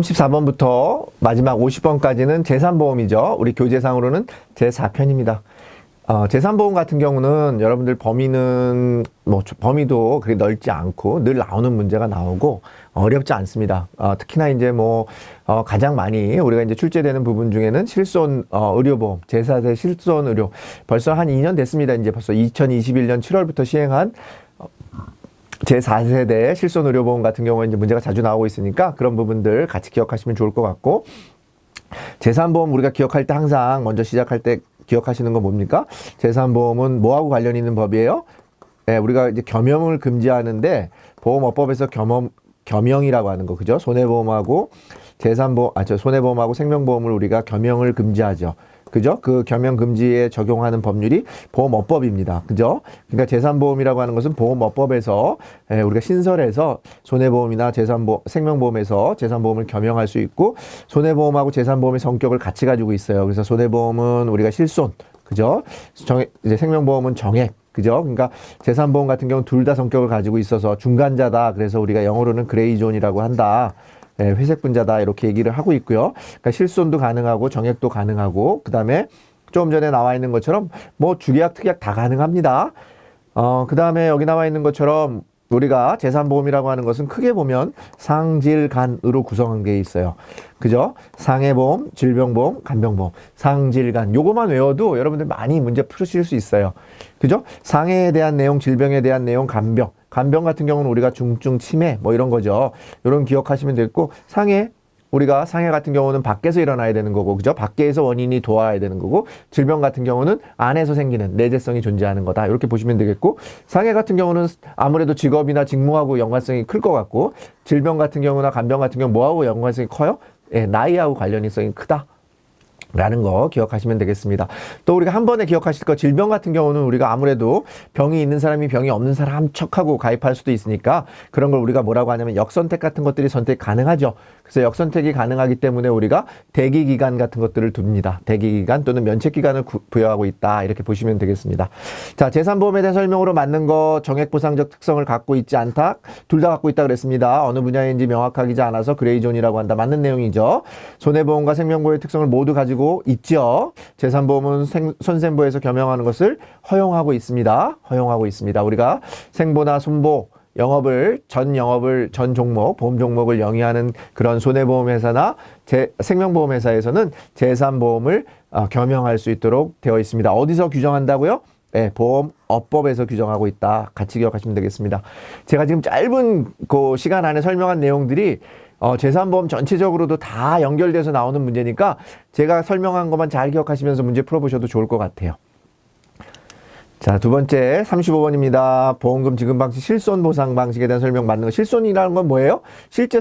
34번부터 마지막 50번까지는 재산보험이죠. 우리 교재상으로는 제4편입니다. 재산보험 같은 경우는 여러분들 범위는 범위도 그렇게 넓지 않고 늘 나오는 문제가 나오고 어렵지 않습니다. 특히나 이제 가장 많이 우리가 이제 출제되는 부분 중에는 실손 의료보험, 제4세 실손 의료 벌써 한 2년 됐습니다. 이제 벌써 2021년 7월부터 시행한 제4세대 실손의료보험 같은 경우에 이제 문제가 자주 나오고 있으니까 그런 부분들 같이 기억하시면 좋을 것 같고, 재산보험 우리가 기억할 때 항상 먼저 시작할 때 기억하시는 건 뭡니까? 재산보험은 뭐하고 관련 있는 법이에요? 네, 우리가 이제 겸용을 금지하는데 보험업법에서 겸용이라고 하는 거, 그죠? 손해보험하고 손해보험하고 생명보험을 우리가 겸용을 금지하죠. 그죠? 그 겸용 금지에 적용하는 법률이 보험업법입니다. 그죠? 그러니까 재산보험이라고 하는 것은 보험업법에서 우리가 신설해서 손해보험이나 생명보험에서 재산보험을 겸용할 수 있고, 손해보험하고 재산보험의 성격을 같이 가지고 있어요. 그래서 손해보험은 우리가 실손, 그죠? 이제 생명보험은 정액, 그죠? 그러니까 재산보험 같은 경우는 둘 다 성격을 가지고 있어서 중간자다. 그래서 우리가 영어로는 그레이존이라고 한다. 회색 분자다 이렇게 얘기를 하고 있고요. 그러니까 실손도 가능하고 정액도 가능하고, 그 다음에 조금 전에 나와 있는 것처럼 주계약, 특약 다 가능합니다. 그 다음에 여기 나와 있는 것처럼 우리가 재산보험이라고 하는 것은 크게 보면 상질간으로 구성한 게 있어요. 그죠? 상해보험, 질병보험, 간병보험, 상질간. 요거만 외워도 여러분들 많이 문제 풀으실 수 있어요. 그죠? 상해에 대한 내용, 질병에 대한 내용, 간병. 간병 같은 경우는 우리가 중증 치매 이런 거죠. 이런 기억하시면 되겠고, 우리가 상해 같은 경우는 밖에서 일어나야 되는 거고, 그죠? 밖에서 원인이 도와야 되는 거고, 질병 같은 경우는 안에서 생기는 내재성이 존재하는 거다. 이렇게 보시면 되겠고, 상해 같은 경우는 아무래도 직업이나 직무하고 연관성이 클 것 같고, 질병 같은 경우나 간병 같은 경우 뭐하고 연관성이 커요? 나이하고 관련성이 크다. 라는 거 기억하시면 되겠습니다. 또 우리가 한 번에 기억하실 거, 질병 같은 경우는 우리가 아무래도 병이 있는 사람이 병이 없는 사람 척하고 가입할 수도 있으니까 그런 걸 우리가 뭐라고 하냐면 역선택 같은 것들이 선택 가능하죠. 그래서 역선택이 가능하기 때문에 우리가 대기기간 같은 것들을 둡니다. 대기기간 또는 면책기간을 부여하고 있다. 이렇게 보시면 되겠습니다. 자, 재산보험에 대한 설명으로 맞는 거, 정액보상적 특성을 갖고 있지 않다. 둘 다 갖고 있다 그랬습니다. 어느 분야인지 명확하지 않아서 그레이존이라고 한다. 맞는 내용이죠. 손해보험과 생명보험의 특성을 모두 가지고 있죠. 재산보험은 선생보에서 겸용하는 것을 허용하고 있습니다. 허용하고 있습니다. 우리가 생보나 손보 전 종목, 보험 종목을 영위하는 그런 손해보험회사나 생명보험회사에서는 재산보험을 겸용할 수 있도록 되어 있습니다. 어디서 규정한다고요? 네, 보험업법에서 규정하고 있다. 같이 기억하시면 되겠습니다. 제가 지금 짧은 그 시간 안에 설명한 내용들이 재산보험 전체적으로도 다 연결돼서 나오는 문제니까 제가 설명한 것만 잘 기억하시면서 문제 풀어보셔도 좋을 것 같아요. 자, 두 번째 35번입니다. 보험금 지급 방식, 실손보상 방식에 대한 설명 맞는 거. 실손이라는 건 뭐예요? 실제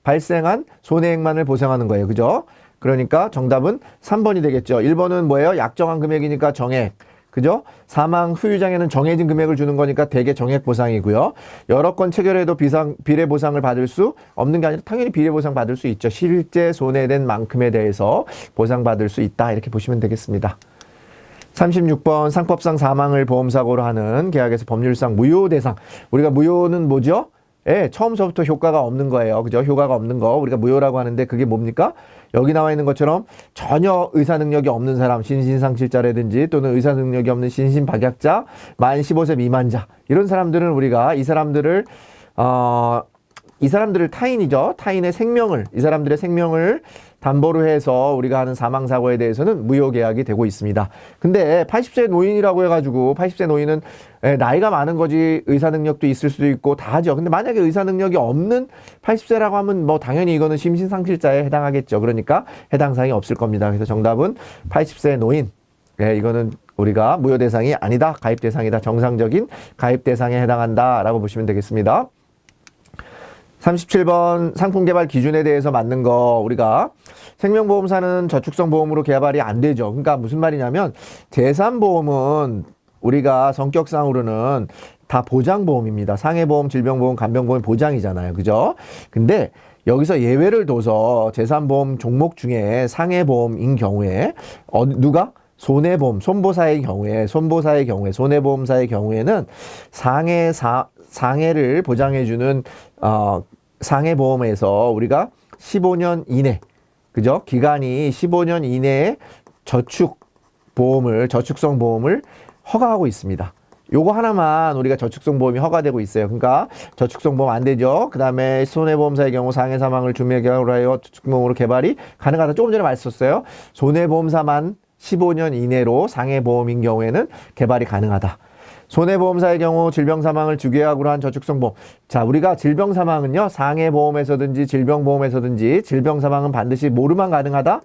발생한 손해액만을 보상하는 거예요. 그죠? 그러니까 정답은 3번이 되겠죠. 1번은 뭐예요? 약정한 금액이니까 정액. 그죠? 사망 후유장애는 정해진 금액을 주는 거니까 대개 정액 보상이고요. 여러 건 체결해도 비례 보상을 받을 수 없는 게 아니라 당연히 비례 보상 받을 수 있죠. 실제 손해된 만큼에 대해서 보상받을 수 있다. 이렇게 보시면 되겠습니다. 36번 상법상 사망을 보험사고로 하는 계약에서 법률상 무효 대상. 우리가 무효는 뭐죠? 처음서부터 효과가 없는 거예요. 그죠? 효과가 없는 거 우리가 무효라고 하는데 그게 뭡니까? 여기 나와 있는 것처럼 전혀 의사 능력이 없는 사람, 신신상실자라든지 또는 의사 능력이 없는 신신박약자, 만 15세 미만자, 이런 사람들은 우리가 이 사람들을 타인이죠. 이 사람들의 생명을 담보로 해서 우리가 하는 사망사고에 대해서는 무효계약이 되고 있습니다. 근데 80세 노인이라고 해가지고 80세 노인은 나이가 많은 거지 의사능력도 있을 수도 있고 다 하죠. 근데 만약에 의사능력이 없는 80세라고 하면 당연히 이거는 심신상실자에 해당하겠죠. 그러니까 해당 사항이 없을 겁니다. 그래서 정답은 80세 노인. 이거는 우리가 무효 대상이 아니다. 가입 대상이다. 정상적인 가입 대상에 해당한다라고 보시면 되겠습니다. 37번 상품개발 기준에 대해서 맞는 거, 우리가 생명보험사는 저축성 보험으로 개발이 안 되죠. 그러니까 무슨 말이냐면 재산보험은 우리가 성격상으로는 다 보장보험입니다. 상해보험, 질병보험, 간병보험 보장이잖아요. 그죠? 근데 여기서 예외를 둬서 재산보험 종목 중에 상해보험인 경우에 누가? 손해보험, 손보사의 경우에 손해보험사의 경우에는 상해를 보장해주는 상해보험에서 우리가 15년 이내, 그죠? 기간이 15년 이내에 저축성 보험을 허가하고 있습니다. 요거 하나만 우리가 저축성 보험이 허가되고 있어요. 그러니까 저축성 보험 안 되죠. 그 다음에 손해보험사의 경우 상해 사망을 중매 계약으로 하여 저축보험으로 개발이 가능하다. 조금 전에 말씀했었어요. 손해보험사만 15년 이내로 상해보험인 경우에는 개발이 가능하다. 손해보험사의 경우 질병사망을 주계약으로 한 저축성보험. 자, 우리가 질병사망은요, 상해보험에서든지 질병보험에서든지 질병사망은 반드시 뭐로만 가능하다?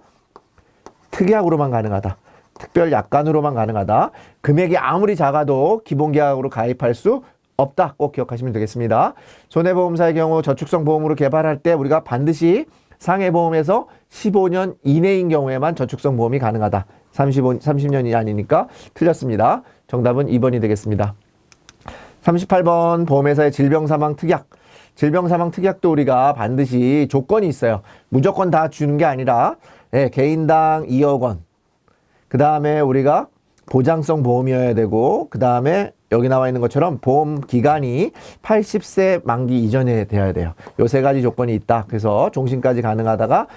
특약으로만 가능하다. 특별 약관으로만 가능하다. 금액이 아무리 작아도 기본계약으로 가입할 수 없다. 꼭 기억하시면 되겠습니다. 손해보험사의 경우 저축성보험으로 개발할 때 우리가 반드시 상해보험에서 15년 이내인 경우에만 저축성보험이 가능하다. 30년이 아니니까 틀렸습니다. 정답은 2번이 되겠습니다. 38번 보험회사의 질병사망특약. 질병사망특약도 우리가 반드시 조건이 있어요. 무조건 다 주는 게 아니라 개인당 2억 원. 그 다음에 우리가 보장성 보험이어야 되고, 그 다음에 여기 나와 있는 것처럼 보험 기간이 80세 만기 이전에 돼야 돼요. 요 세 가지 조건이 있다. 그래서 종신까지 가능하다가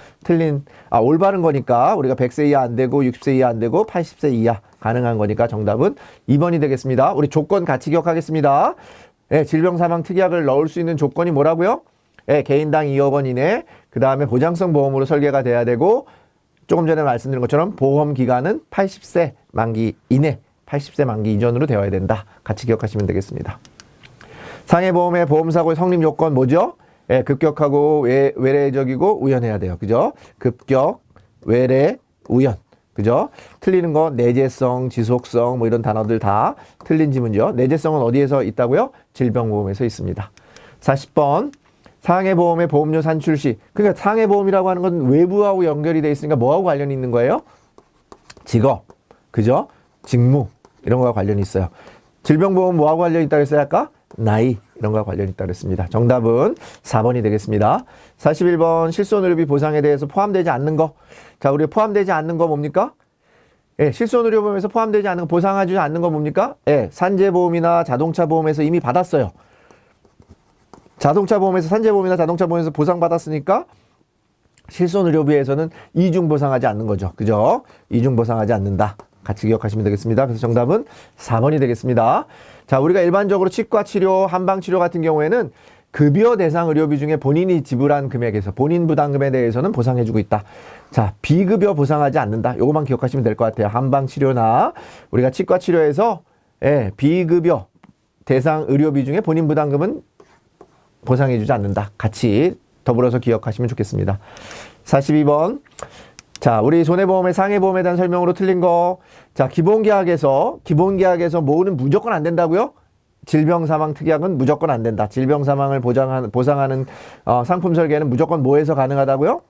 올바른 거니까 우리가 100세 이하 안 되고 60세 이하 안 되고 80세 이하 가능한 거니까 정답은 2번이 되겠습니다. 우리 조건 같이 기억하겠습니다. 질병사망 특약을 넣을 수 있는 조건이 뭐라고요? 개인당 2억 원 이내, 그 다음에 보장성 보험으로 설계가 돼야 되고, 조금 전에 말씀드린 것처럼 보험 기간은 80세 만기 이내, 80세 만기 이전으로 되어야 된다. 같이 기억하시면 되겠습니다. 상해보험의 보험사고의 성립 요건 뭐죠? 급격하고 외래적이고 우연해야 돼요. 그죠? 급격, 외래, 우연. 그죠? 틀리는 거 내재성, 지속성 뭐 이런 단어들 다 틀린 지문이죠. 내재성은 어디에서 있다고요? 질병보험에서 있습니다. 40번. 상해보험의 보험료 산출 시, 그러니까 상해보험이라고 하는 건 외부하고 연결이 돼 있으니까 뭐하고 관련이 있는 거예요? 직업, 그죠? 직무, 이런 거와 관련이 있어요. 질병보험 뭐하고 관련이 있다고 했어요? 아까? 나이, 이런 거와 관련이 있다고 했습니다. 정답은 4번이 되겠습니다. 41번 실손의료비 보상에 대해서 포함되지 않는 거. 자, 우리 포함되지 않는 거 뭡니까? 실손의료보험에서 포함되지 않는 거, 보상하지 않는 거 뭡니까? 산재보험이나 자동차보험에서 이미 받았어요. 자동차보험에서 산재보험이나 자동차보험에서 보상받았으니까 실손의료비에서는 이중보상하지 않는 거죠. 그죠? 이중보상하지 않는다. 같이 기억하시면 되겠습니다. 그래서 정답은 4번이 되겠습니다. 자, 우리가 일반적으로 치과치료, 한방치료 같은 경우에는 급여 대상 의료비 중에 본인이 지불한 금액에서 본인 부담금에 대해서는 보상해주고 있다. 자, 비급여 보상하지 않는다. 요거만 기억하시면 될 것 같아요. 한방치료나 우리가 치과치료에서 비급여 대상 의료비 중에 본인 부담금은 보상해주지 않는다. 같이 더불어서 기억하시면 좋겠습니다. 42번. 자, 우리 손해보험의 상해보험에 대한 설명으로 틀린 거. 자, 기본계약에서 뭐는 무조건 안 된다고요? 질병사망특약은 무조건 안 된다. 질병사망을 보상하는 상품 설계는 무조건 뭐에서 가능하다고요?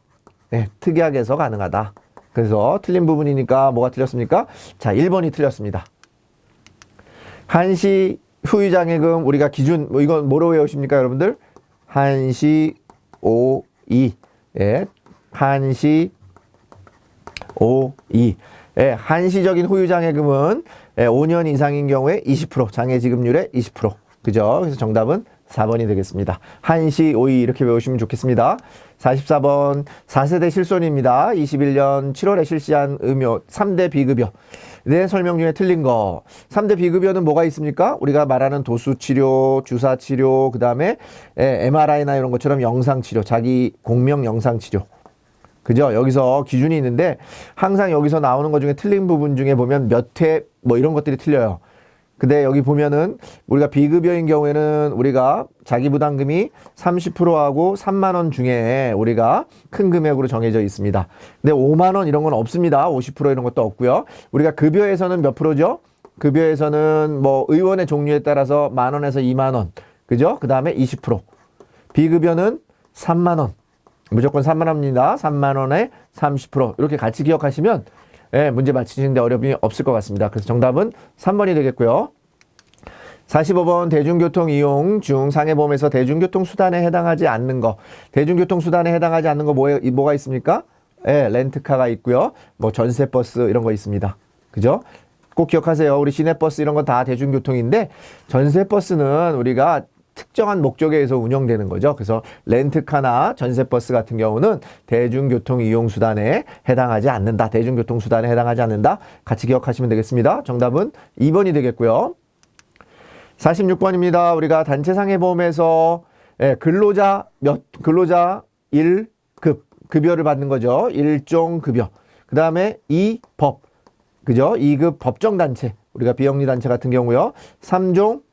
특약에서 가능하다. 그래서 틀린 부분이니까 뭐가 틀렸습니까? 자, 1번이 틀렸습니다. 한시 후유장애금 우리가 기준 이건 뭐로 외우십니까 여러분들? 한시 5, 2 한시 5, 2 한시적인 후유장애금은 5년 이상인 경우에 20% 장애지급률의 20% 그죠? 그래서 정답은 4번이 되겠습니다. 한시 5, 2 이렇게 외우시면 좋겠습니다. 44번 4세대 실손입니다. 21년 7월에 실시한 의료 3대 비급여 네, 설명 중에 틀린 거. 3대 비급여는 뭐가 있습니까? 우리가 말하는 도수치료, 주사치료, 그 다음에 MRI나 이런 것처럼 영상치료, 자기 공명 영상치료. 그죠? 여기서 기준이 있는데 항상 여기서 나오는 것 중에 틀린 부분 중에 보면 몇 회 뭐 이런 것들이 틀려요. 근데 여기 보면은 우리가 비급여인 경우에는 우리가 자기 부담금이 30%하고 3만 원 중에 우리가 큰 금액으로 정해져 있습니다. 근데 5만 원 이런 건 없습니다. 50% 이런 것도 없고요. 우리가 급여에서는 몇 프로죠? 급여에서는 뭐 의원의 종류에 따라서 만 원에서 2만 원. 그죠? 그다음에 20%. 비급여는 3만 원. 무조건 3만 원입니다. 3만 원에 30%. 이렇게 같이 기억하시면 문제 맞히시는데 어려움이 없을 것 같습니다. 그래서 정답은 3번이 되겠고요. 45번 대중교통 이용 중 상해보험에서 대중교통수단에 해당하지 않는 거. 대중교통수단에 해당하지 않는 거 뭐가 있습니까? 렌트카가 있고요. 뭐 전세버스 이런 거 있습니다. 그죠? 꼭 기억하세요. 우리 시내버스 이런 건 다 대중교통인데 전세버스는 우리가 특정한 목적에 의해서 운영되는 거죠. 그래서 렌트카나 전세버스 같은 경우는 대중교통 이용수단에 해당하지 않는다. 대중교통수단에 해당하지 않는다. 같이 기억하시면 되겠습니다. 정답은 2번이 되겠고요. 46번입니다. 우리가 단체상해보험에서 근로자 1급 급여를 받는 거죠. 일종 급여. 그 다음에 2법. 그죠? 2급 법정단체. 우리가 비영리단체 같은 경우요. 3종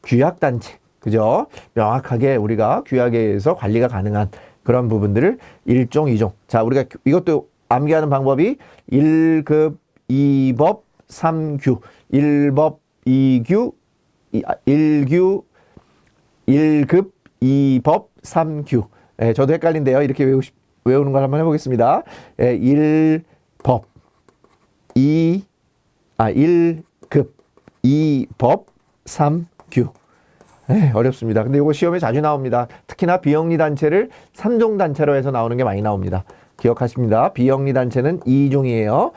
규약단체. 그죠? 명확하게 우리가 규약에 의해서 관리가 가능한 그런 부분들을 1종, 2종. 자, 우리가 이것도 암기하는 방법이 1급, 2법, 3규. 1법, 2규, 1규, 1급, 2법, 3규. 저도 헷갈린데요. 이렇게 외우는 걸 한번 해보겠습니다. 1법, 1급, 2법, 3규. 어렵습니다. 근데 이거 시험에 자주 나옵니다. 특히나 비영리 단체를 3종 단체로 해서 나오는 게 많이 나옵니다. 기억하십니다. 비영리 단체는 2종이에요.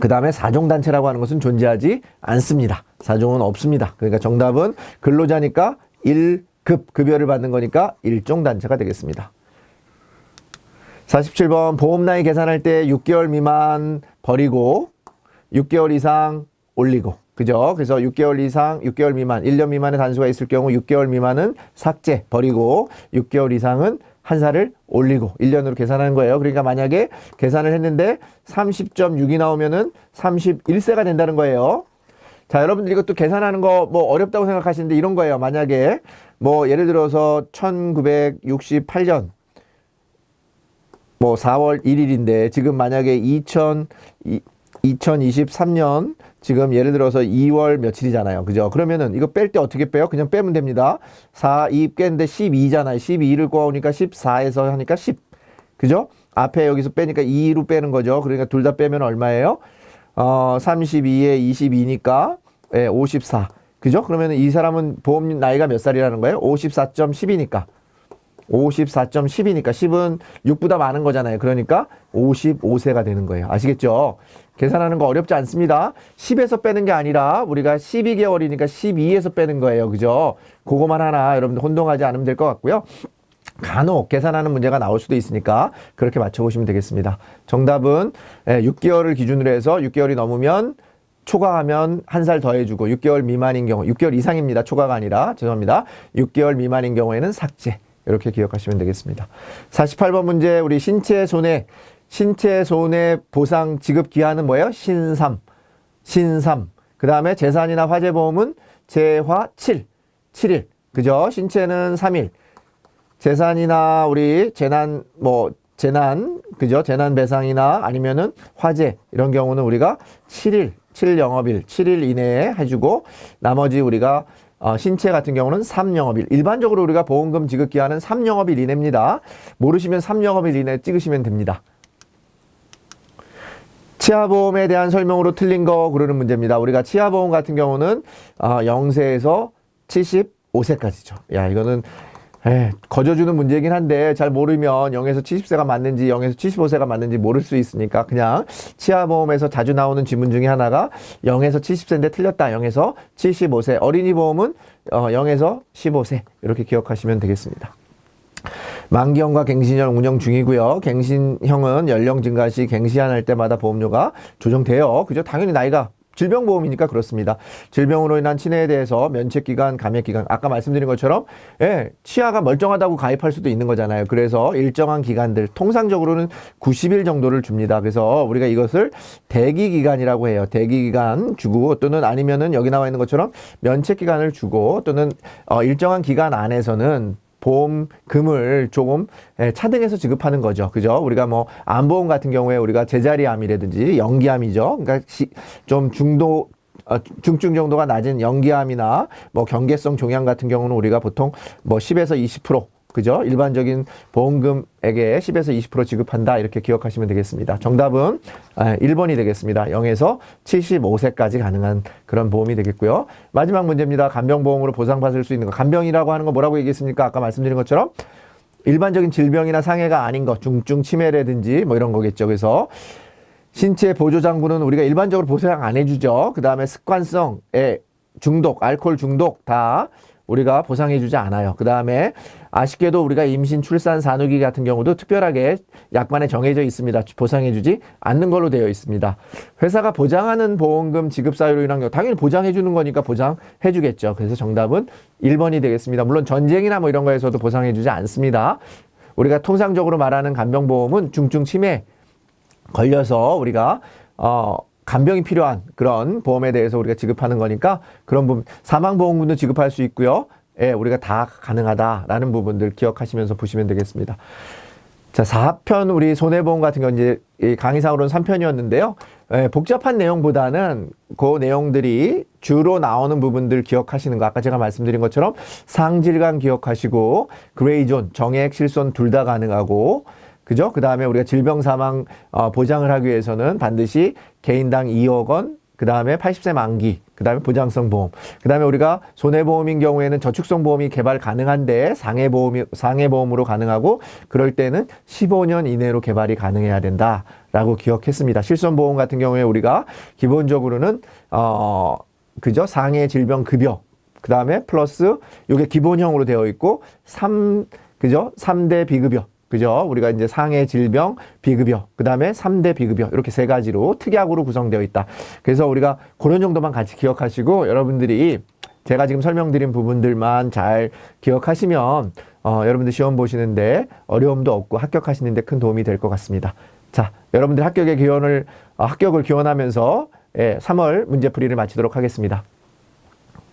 그 다음에 4종 단체라고 하는 것은 존재하지 않습니다. 4종은 없습니다. 그러니까 정답은 근로자니까 1급 급여를 받는 거니까 1종 단체가 되겠습니다. 47번 보험 나이 계산할 때 6개월 미만 버리고 6개월 이상 올리고. 그죠? 그래서 6개월 이상, 6개월 미만, 1년 미만의 단수가 있을 경우 6개월 미만은 삭제, 버리고 6개월 이상은 한 살을 올리고 1년으로 계산하는 거예요. 그러니까 만약에 계산을 했는데 30.6이 나오면은 31세가 된다는 거예요. 자, 여러분들 이것도 계산하는 거 뭐 어렵다고 생각하시는데 이런 거예요. 만약에 뭐 예를 들어서 1968년 뭐 4월 1일인데 지금 만약에 2023년 지금 예를 들어서 2월 며칠이잖아요. 그죠? 그러면은 이거 뺄 때 어떻게 빼요? 그냥 빼면 됩니다. 4, 2 깼는데 12잖아요. 12를 꼬아오니까 14에서 하니까 10. 그죠? 앞에 여기서 빼니까 2로 빼는 거죠. 그러니까 둘 다 빼면 얼마예요? 32에 22니까 54. 그죠? 그러면 이 사람은 보험 나이가 몇 살이라는 거예요? 54.10이니까. 54.10이니까 10은 6보다 많은 거잖아요. 그러니까 55세가 되는 거예요. 아시겠죠? 계산하는 거 어렵지 않습니다. 10에서 빼는 게 아니라 우리가 12개월이니까 12에서 빼는 거예요. 그죠? 그거만 하나 여러분들 혼동하지 않으면 될 것 같고요. 간혹 계산하는 문제가 나올 수도 있으니까 그렇게 맞춰보시면 되겠습니다. 정답은 6개월을 기준으로 해서 6개월이 넘으면 초과하면 한 살 더해주고 6개월 미만인 경우 6개월 이상입니다. 초과가 아니라 죄송합니다. 6개월 미만인 경우에는 삭제. 이렇게 기억하시면 되겠습니다. 48번 문제 우리 신체 손해 보상 지급 기한은 뭐예요? 신삼. 그 다음에 재산이나 화재보험은 재화 7일. 그죠? 신체는 3일. 재산이나 우리 재난, 그죠? 재난 배상이나 아니면은 화재, 이런 경우는 우리가 7일 영업일, 7일 이내에 해주고, 나머지 우리가 신체 같은 경우는 3영업일. 일반적으로 우리가 보험금 지급 기한은 3영업일 이내입니다. 모르시면 3영업일 이내 찍으시면 됩니다. 치아보험에 대한 설명으로 틀린 거 고르는 문제입니다. 우리가 치아보험 같은 경우는 0세에서 75세까지죠. 야, 이거는 거저주는 문제이긴 한데 잘 모르면 0에서 70세가 맞는지 0에서 75세가 맞는지 모를 수 있으니까 그냥 치아보험에서 자주 나오는 지문 중에 하나가 0에서 70세인데 틀렸다. 0에서 75세. 어린이 보험은 0에서 15세. 이렇게 기억하시면 되겠습니다. 만기형과 갱신형 운영 중이고요. 갱신형은 연령 증가 시 갱신할 때마다 보험료가 조정돼요. 그죠? 당연히 나이가 질병보험이니까 그렇습니다. 질병으로 인한 치매에 대해서 면책기간, 감액기간 아까 말씀드린 것처럼 치아가 멀쩡하다고 가입할 수도 있는 거잖아요. 그래서 일정한 기간들 통상적으로는 90일 정도를 줍니다. 그래서 우리가 이것을 대기기간이라고 해요. 대기기간 주고 또는 아니면은 여기 나와 있는 것처럼 면책기간을 주고 또는 일정한 기간 안에서는 보험금을 조금 차등해서 지급하는 거죠. 그죠? 우리가 뭐 암보험 같은 경우에 우리가 제자리암이라든지 연기암이죠. 그러니까 좀 중증 정도가 낮은 연기암이나 뭐 경계성 종양 같은 경우는 우리가 보통 뭐 10에서 20% 그죠? 일반적인 보험금액에 10에서 20% 지급한다. 이렇게 기억하시면 되겠습니다. 정답은 1번이 되겠습니다. 0에서 75세까지 가능한 그런 보험이 되겠고요. 마지막 문제입니다. 간병보험으로 보상받을 수 있는 거. 간병이라고 하는 거 뭐라고 얘기했습니까? 아까 말씀드린 것처럼 일반적인 질병이나 상해가 아닌 거. 중증 치매라든지 뭐 이런 거겠죠. 그래서 신체 보조장구는 우리가 일반적으로 보상 안 해주죠. 그 다음에 습관성의 중독, 알코올 중독 다 우리가 보상해주지 않아요. 그 다음에 아쉽게도 우리가 임신, 출산, 산후기 같은 경우도 특별하게 약관에 정해져 있습니다. 보상해주지 않는 걸로 되어 있습니다. 회사가 보장하는 보험금 지급 사유로 인한 경우 당연히 보장해주는 거니까 보장해주겠죠. 그래서 정답은 1번이 되겠습니다. 물론 전쟁이나 뭐 이런 거에서도 보상해주지 않습니다. 우리가 통상적으로 말하는 간병보험은 중증 치매 걸려서 우리가 간병이 필요한 그런 보험에 대해서 우리가 지급하는 거니까 그런 부분, 사망보험금도 지급할 수 있고요. 예, 우리가 다 가능하다라는 부분들 기억하시면서 보시면 되겠습니다. 자, 4편 우리 손해보험 같은 경우 이제 이 강의상으로는 3편이었는데요. 예, 복잡한 내용보다는 그 내용들이 주로 나오는 부분들 기억하시는 거. 아까 제가 말씀드린 것처럼 상질감 기억하시고 그레이존, 정액, 실손 둘 다 가능하고 그죠? 그 다음에 우리가 질병 사망 보장을 하기 위해서는 반드시 개인당 2억 원, 그 다음에 80세 만기, 그 다음에 보장성 보험, 그 다음에 우리가 손해보험인 경우에는 저축성 보험이 개발 가능한데 상해보험으로 가능하고 그럴 때는 15년 이내로 개발이 가능해야 된다라고 기억했습니다. 실손보험 같은 경우에 우리가 기본적으로는 그죠? 상해 질병 급여, 그 다음에 플러스 이게 기본형으로 되어 있고 그죠? 3대 비급여. 그죠? 우리가 이제 상해 질병, 비급여, 그 다음에 3대 비급여, 이렇게 세 가지로 특약으로 구성되어 있다. 그래서 우리가 그런 정도만 같이 기억하시고 여러분들이 제가 지금 설명드린 부분들만 잘 기억하시면 여러분들 시험 보시는데 어려움도 없고 합격하시는데 큰 도움이 될 것 같습니다. 자, 여러분들 합격을 기원하면서 3월 문제풀이를 마치도록 하겠습니다.